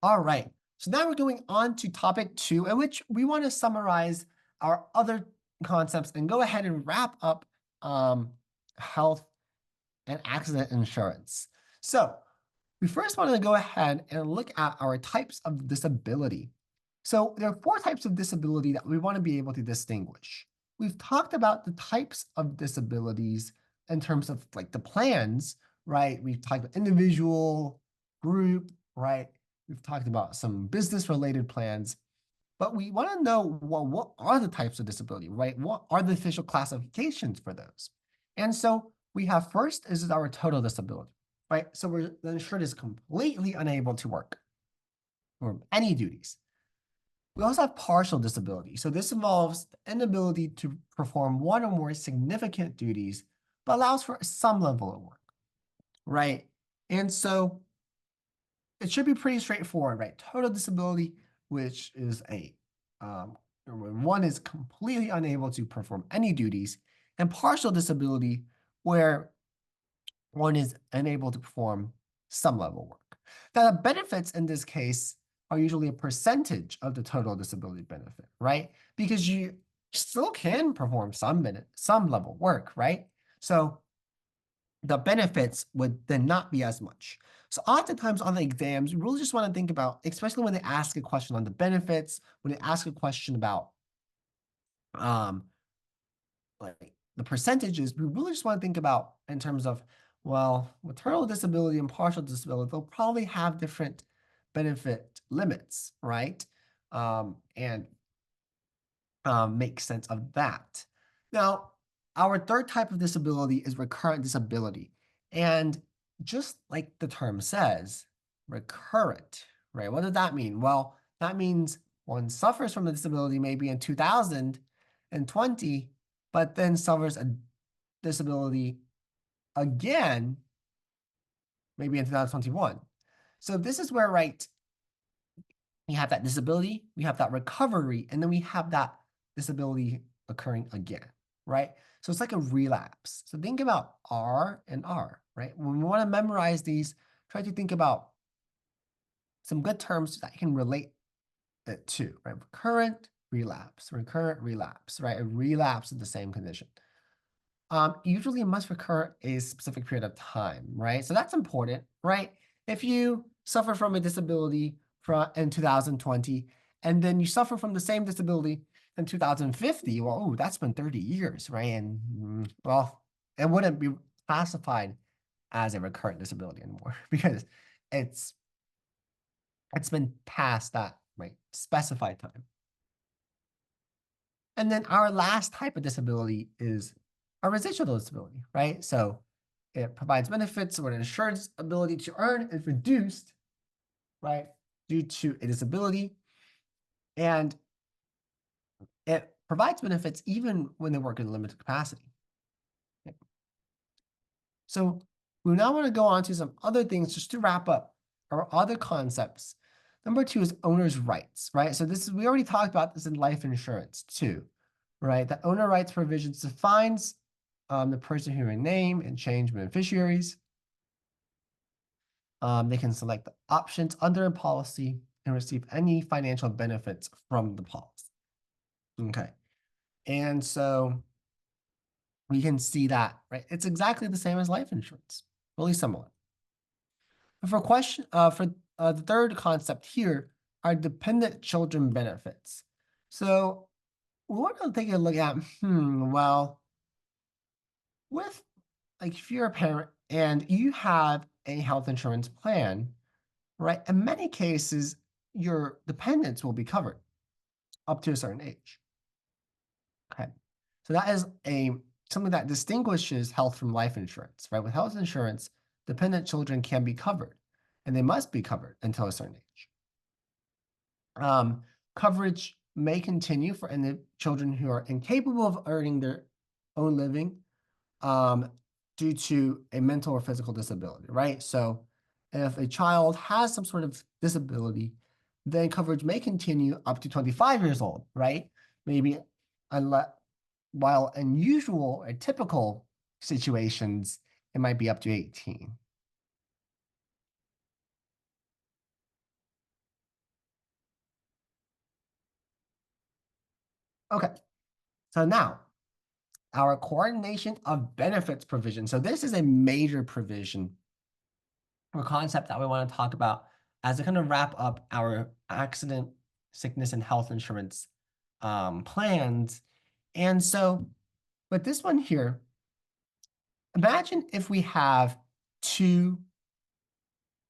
All right. So now we're going on to topic 2, in which we want to summarize our other concepts and go ahead and wrap up health and accident insurance. So we first want to go ahead and look at our types of disability. So there are 4 types of disability that we want to be able to distinguish. We've talked about the types of disabilities in terms of like the plans, right? We've talked about individual, group, right? We've talked about some business related plans, but we want to know, well, what are the types of disability, right? What are the official classifications for those? And so we have first is our total disability, right? So the insured is completely unable to work or any duties. We also have partial disability. So this involves the inability to perform one or more significant duties, but allows for some level of work, right? And so it should be pretty straightforward, right? Total disability, which is when one is completely unable to perform any duties, and partial disability, where one is unable to perform some level of work. Now, the benefits in this case are usually a percentage of the total disability benefit, right? Because you still can perform some level of work, right? So the benefits would then not be as much. So oftentimes on the exams, we really just want to think about, especially when they ask a question on the benefits, when they ask a question about um, like the percentages, we really just want to think about in terms of, well, maternal disability and partial disability, they'll probably have different benefit limits, right? And make sense of that. Now, our third type of disability is recurrent disability. And just like the term says, recurrent, right? What does that mean? Well, that means one suffers from a disability maybe in 2020, but then suffers a disability again, maybe in 2021. So this is where, right, we have that disability, we have that recovery, and then we have that disability occurring again, right? So it's like a relapse. So think about R and R, right? When we want to memorize these, try to think about some good terms that you can relate it to, right? Recurrent relapse, right? A relapse of the same condition. Usually it must recur a specific period of time, right? So that's important, right? If you suffer from a disability in 2020, and then you suffer from the same disability in 2050, well, ooh, that's been 30 years, right? And well, it wouldn't be classified as a recurrent disability anymore because it's it's been past that, right, specified time. And then our last type of disability is a residual disability, right? So it provides benefits when an insured's ability to earn is reduced, right, due to a disability. And it provides benefits even when they work in a limited capacity. Okay. So we now want to go on to some other things just to wrap up our other concepts. Number 2 is owner's rights, right? So this is, we already talked about this in life insurance too, right? The owner rights provisions defines the person who can name and change beneficiaries. They can select the options under a policy and receive any financial benefits from the policy. Okay. And so we can see that, right? It's exactly the same as life insurance, really similar. For the third concept here are dependent children benefits. So we want to take a look at, well, with like if you're a parent and you have a health insurance plan, right? In many cases, your dependents will be covered up to a certain age. Okay. So that is something that distinguishes health from life insurance, right? With health insurance, dependent children can be covered, and they must be covered until a certain age. Coverage may continue for any children who are incapable of earning their own living due to a mental or physical disability, right? So if a child has some sort of disability, then coverage may continue up to 25 years old, right? Maybe unless, while unusual or typical situations, it might be up to 18. Okay, so now our coordination of benefits provision. So this is a major provision or concept that we want to talk about as we kind of wrap up our accident, sickness, and health insurance plans. And so with this one here, imagine if we have two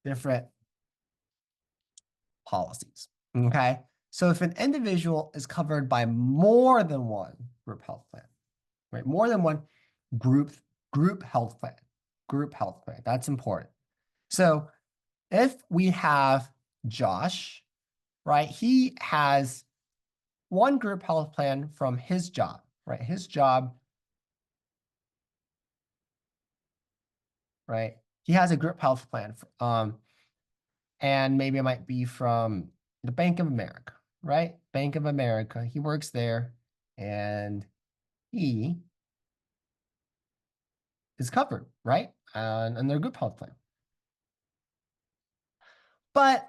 different policies, okay? So if an individual is covered by more than one group health plan, right? More than one group health plan, that's important. So if we have Josh, right? He has one group health plan from his job, right? His job, right? He has a group health plan, and maybe it might be from the Bank of America, right? Bank of America. He works there, and he is covered, right? And their group health plan. But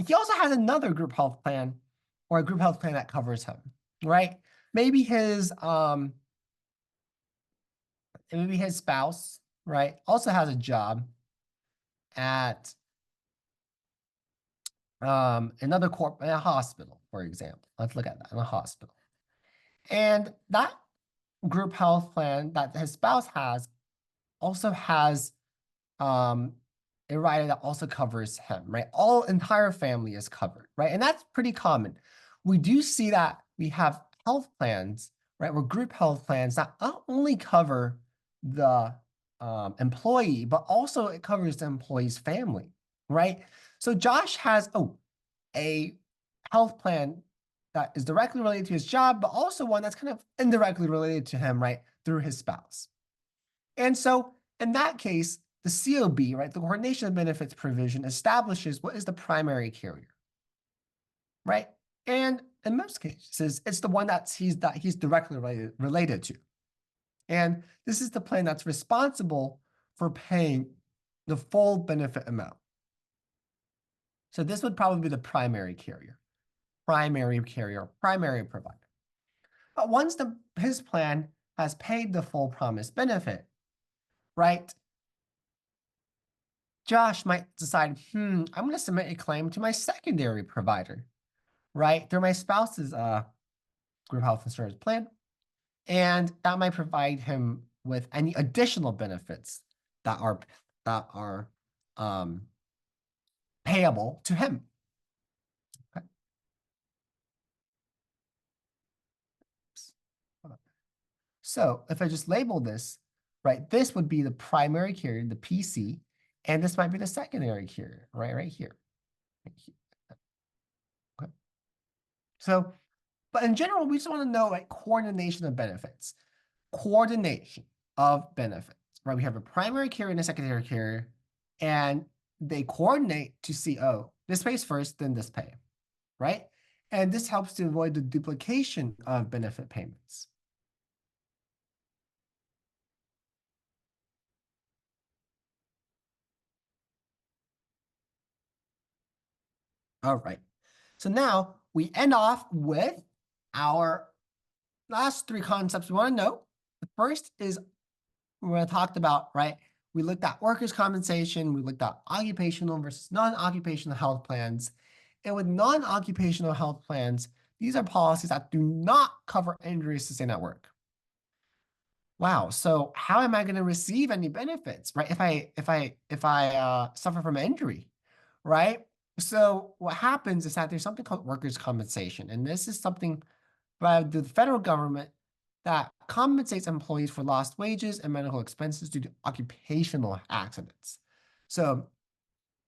he also has another group health plan or a group health plan that covers him, right? Maybe his spouse, right, also has a job at another in a hospital, for example. Let's look at that in a hospital. And that group health plan that his spouse has also has a rider that also covers him, right? All entire family is covered, right? And that's pretty common. We do see that we have health plans, right? Where group health plans that not only cover the employee, but also it covers the employee's family, right? So Josh has a health plan that is directly related to his job, but also one that's kind of indirectly related to him, right, through his spouse. And so in that case, the COB, right, the coordination of benefits provision establishes what is the primary carrier, right? And in most cases, it's the one that he's directly related to. And this is the plan that's responsible for paying the full benefit amount. So this would probably be the primary carrier, primary provider. But once his plan has paid the full promised benefit, right? Josh might decide, I'm going to submit a claim to my secondary provider, right? Through my spouse's group health insurance plan. And that might provide him with any additional benefits that are payable to him. Okay. So if I just label this, right, this would be the primary carrier, the PC, and this might be the secondary carrier, right here. Okay. So, but in general, we just want to know like coordination of benefits. Coordination of benefits, right? We have a primary carrier and a secondary carrier, and they coordinate to see, oh, this pays first, then this pay, right? And this helps to avoid the duplication of benefit payments. All right. So now we end off with our last three concepts we want to know. The first is we talked about, right? We looked at workers' compensation. We looked at occupational versus non-occupational health plans. And with non-occupational health plans, these are policies that do not cover injuries sustained at work. Wow. So how am I going to receive any benefits, right? If I suffer from an injury, right? So what happens is that there's something called workers' compensation, and this is something by the federal government that compensates employees for lost wages and medical expenses due to occupational accidents. So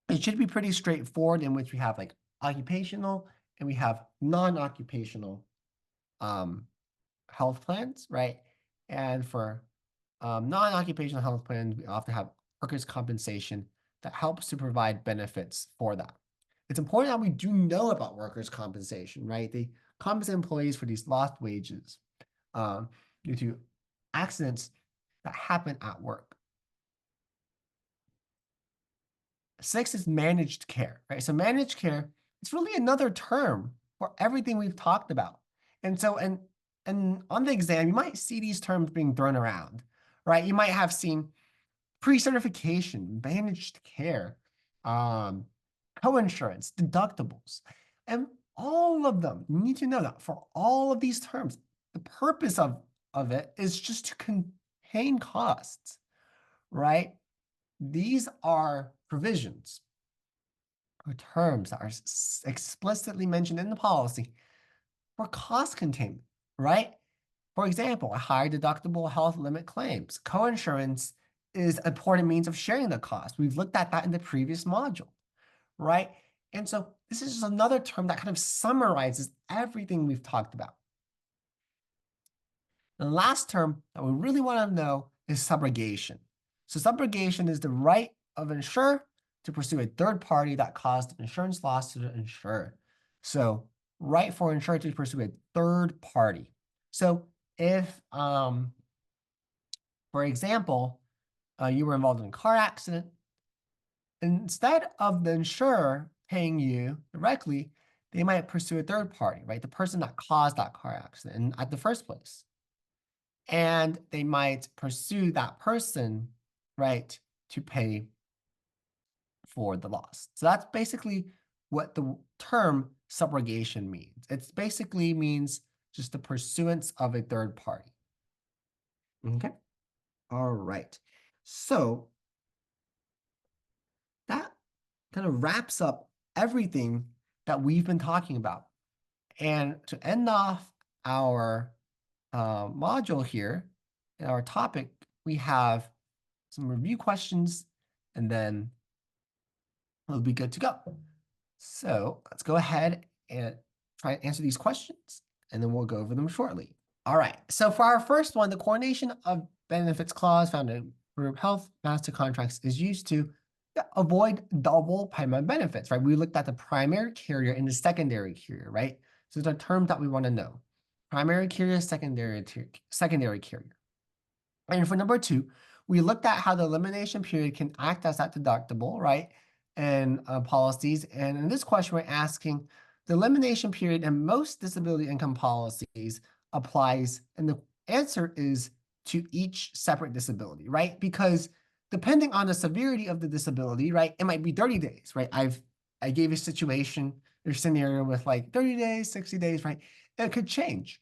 it should be pretty straightforward, in which we have like occupational and we have non-occupational health plans, right? And for non-occupational health plans, we often have workers' compensation that helps to provide benefits for that. It's important that we do know about workers' compensation, right? They compensate employees for these lost wages due to accidents that happen at work. 6 is managed care, right? So managed care, it's really another term for everything we've talked about. And so, and and on the exam, you might see these terms being thrown around, right? You might have seen pre-certification, managed care, coinsurance, deductibles, and all of them. You need to know that for all of these terms, the purpose of it is just to contain costs, right? These are provisions or terms that are explicitly mentioned in the policy for cost containment, right? For example, a high deductible health limit claims. Coinsurance is an important means of sharing the cost. We've looked at that in the previous module, right? And so this is just another term that kind of summarizes everything we've talked about. The last term that we really want to know is subrogation. So subrogation is the right of an insurer to pursue a third party that caused an insurance loss to the insured. So right for an insurer to pursue a third party. So if, for example, you were involved in a car accident, instead of the insurer paying you directly, they might pursue a third party, right? The person that caused that car accident at the first place. And they might pursue that person, right, to pay for the loss. So that's basically what the term subrogation means. It basically means just the pursuance of a third party. Okay. All right. So that kind of wraps up everything that we've been talking about. And to end off our module here, in our topic, we have some review questions, and then we'll be good to go. So let's go ahead and try and answer these questions, and then we'll go over them shortly. All right, so for our first one, the coordination of benefits clause found in group health master contracts is used to avoid double payment benefits, right? We looked at the primary carrier and the secondary carrier, right? So it's a term that we want to know. Primary carrier, secondary carrier. And for number 2, we looked at how the elimination period can act as that deductible, right? And policies. And in this question, we're asking the elimination period in most disability income policies applies, and the answer is to each separate disability, right? Because depending on the severity of the disability, right, it might be 30 days, right? I gave a situation or scenario with like 30 days, 60 days, right? It could change.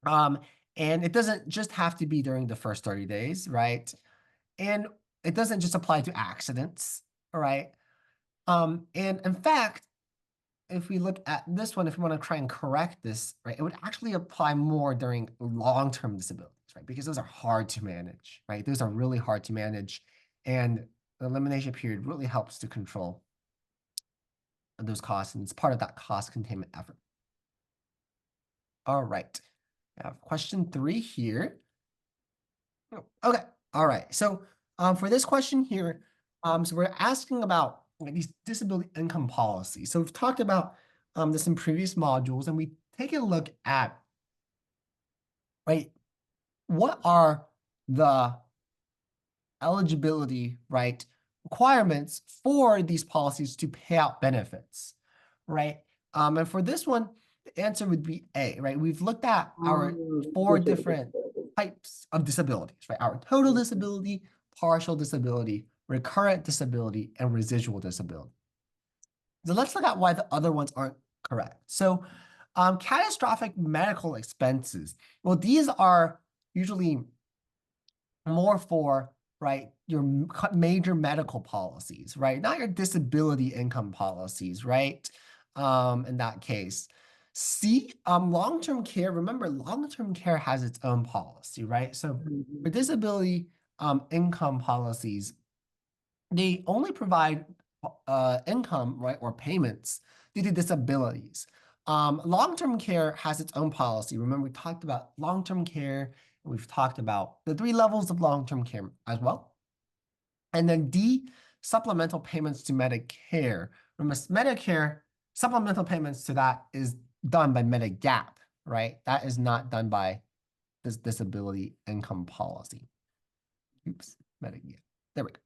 And it doesn't just have to be during the first 30 days, right? And it doesn't just apply to accidents, all right? And in fact, if we look at this one, if we want to try and correct this, right, it would actually apply more during long-term disabilities, right? Because those are hard to manage, right? Those are really hard to manage. And the elimination period really helps to control those costs, and it's part of that cost containment effort. All right. I have question 3 here. Okay. All right. So for this question here, so we're asking about these disability income policies. So we've talked about this in previous modules, and we take a look at, right, what are the eligibility, right, requirements for these policies to pay out benefits, right? And for this one, the answer would be A, right? We've looked at our 4 different types of disabilities, right? Our total disability, partial disability, recurrent disability, and residual disability. So let's look at why the other ones aren't correct. So catastrophic medical expenses. Well, these are usually more for, right, your major medical policies, right? Not your disability income policies, right? In that case. C, long-term care, remember, long-term care has its own policy, right? So for disability income policies, they only provide income, right, or payments due to disabilities. Long-term care has its own policy. Remember, we talked about long-term care. We've talked about the 3 levels of long-term care as well. And then D, supplemental payments to Medicare. Remember, Medicare, supplemental payments to that is done by Medigap, right? That is not done by this disability income policy. Oops, Medigap. There we go.